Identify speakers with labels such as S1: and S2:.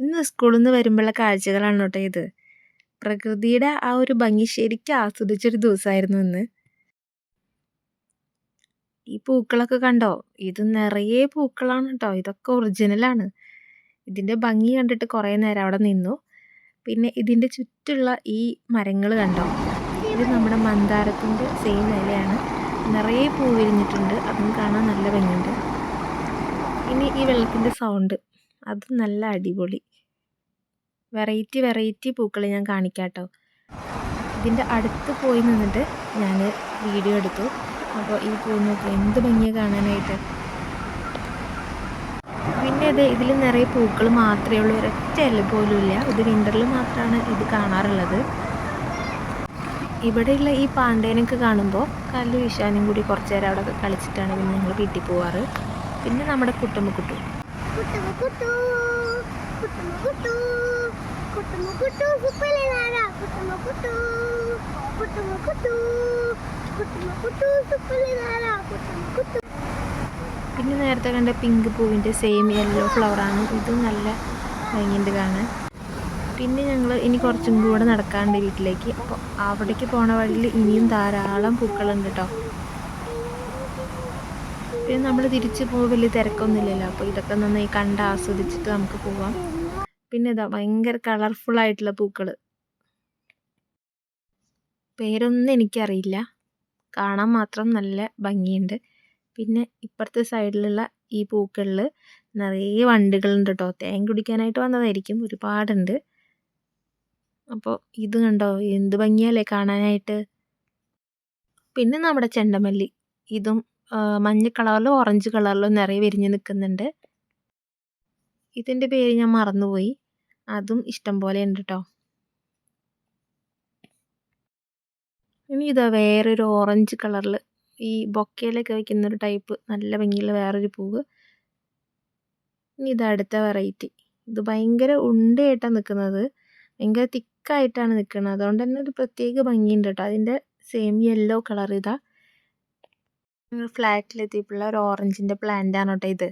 S1: ഇന്ന് സ്കൂളിൽ നിന്ന് വരുമ്പോഴുള്ള കാഴ്ചകളാണ് കേട്ടോ ഇത്. പ്രകൃതിയുടെ ആ ഒരു ഭംഗി ശരിക്കും ആസ്വദിച്ചൊരു ദിവസമായിരുന്നു ഇന്ന്. ഈ പൂക്കളൊക്കെ കണ്ടോ? ഇത് നിറയെ പൂക്കളാണ് കേട്ടോ. ഇതൊക്കെ ഒറിജിനലാണ്. ഇതിൻ്റെ ഭംഗി കണ്ടിട്ട് കുറേ നേരം അവിടെ നിന്നു. പിന്നെ ഇതിൻ്റെ ചുറ്റുള്ള ഈ മരങ്ങൾ കണ്ടോ? ഇത് നമ്മുടെ മന്ദാരത്തിൻ്റെ സെയിം ഇലയാണ്. നിറയെ പൂ വിരിഞ്ഞിട്ടുണ്ട്. അതും കാണാൻ നല്ല ഭംഗിയുണ്ട്. ഇനി ഈ വെള്ളത്തിൻ്റെ സൗണ്ട്, അത് നല്ല അടിപൊളി. വെറൈറ്റി പൂക്കൾ ഞാൻ കാണിക്കാം കേട്ടോ. ഇതിൻ്റെ അടുത്ത് പോയി നിന്നിട്ട് ഞാൻ വീഡിയോ എടുത്തു. അപ്പോൾ ഈ പൂ നോക്കി എന്ത് ഭംഗിയാണ് കാണാനായിട്ട്. പിന്നെ ഇതിൽ നിറയെ പൂക്കൾ മാത്രമേ ഉള്ളൂ, ഒരൊറ്റ ഇല പോലും ഇല്ല. ഇത് വിൻ്ററിൽ മാത്രമാണ് ഇത് കാണാറുള്ളത്. ഇവിടെയുള്ള ഈ പാണ്ടേനൊക്കെ കാണുമ്പോൾ കല്ലു വിശാനും കൂടി കുറച്ച് നേരം അവിടെ കളിച്ചിട്ടാണ് പിന്നെ ഞങ്ങൾ വീട്ടിൽ പോവാറ്. പിന്നെ നമ്മുടെ കുട്ടുമ്മക്കുട്ടു പിന്നെ നേരത്തെ കണ്ട പിങ്ക് പൂവിൻ്റെ സെയിം യെല്ലോ ഫ്ലവറാണ്. ഇതും നല്ല ഭംഗിയുണ്ട് കാണാൻ. പിന്നെ ഞങ്ങൾ ഇനി കുറച്ചും കൂടെ നടക്കാറുണ്ട് വീട്ടിലേക്ക്. അപ്പോൾ അവിടേക്ക് പോണ വഴിയിൽ ഇനിയും ധാരാളം പൂക്കളുണ്ട് കേട്ടോ. പിന്നെ നമ്മൾ തിരിച്ച് പോകുമ്പോൾ വലിയ തിരക്കൊന്നുമില്ലല്ലോ. അപ്പോൾ ഇതൊക്കെ നന്നായി കണ്ട് ആസ്വദിച്ചിട്ട് നമുക്ക് പോവാം. പിന്നെ ഇതാ ഭയങ്കര കളർഫുള്ളായിട്ടുള്ള പൂക്കൾ. പേരൊന്നും എനിക്കറിയില്ല, കാണാൻ മാത്രം നല്ല ഭംഗിയുണ്ട്. പിന്നെ ഇപ്പുറത്തെ സൈഡിലുള്ള ഈ പൂക്കളിൽ നിറയെ വണ്ടുകളുണ്ട് കേട്ടോ. തേൻ കുടിക്കാനായിട്ട് വന്നതായിരിക്കും, ഒരുപാടുണ്ട്. അപ്പോൾ ഇത് കണ്ടോ, എന്ത് ഭംഗിയല്ലേ കാണാനായിട്ട്. പിന്നെ നമ്മുടെ ചെണ്ടമല്ലി, ഇതും മഞ്ഞ കളറിലും ഓറഞ്ച് കളറിലും നിറയെ വിരിഞ്ഞ് നിൽക്കുന്നുണ്ട്. ഇതിൻ്റെ പേര് ഞാൻ മറന്നുപോയി. അതും ഇഷ്ടം പോലെ ഉണ്ട് കേട്ടോ. ഇനി ഇതാ വേറൊരു ഓറഞ്ച് കളറിൽ ഈ ബൊക്കയിലൊക്കെ വയ്ക്കുന്നൊരു ടൈപ്പ് നല്ല ഭംഗിയുള്ള വേറൊരു പൂവ്. ഇനി ഇത് അടുത്ത വെറൈറ്റി. ഇത് ഭയങ്കര ഉണ്ടയായിട്ടാണ് നിൽക്കുന്നത്, ഭയങ്കര തിക്കായിട്ടാണ് നിൽക്കുന്നത്. അതുകൊണ്ട് തന്നെ ഒരു പ്രത്യേക ഭംഗിയുണ്ട് കേട്ടോ. അതിൻ്റെ സെയിം യെല്ലോ കളർ. ഇതാ ഫ്ലാറ്റിലെത്തിയപ്പോഴുള്ള ഒരു ഓറഞ്ചിൻ്റെ പ്ലാന്റ് ആണ് കേട്ടോ ഇത്.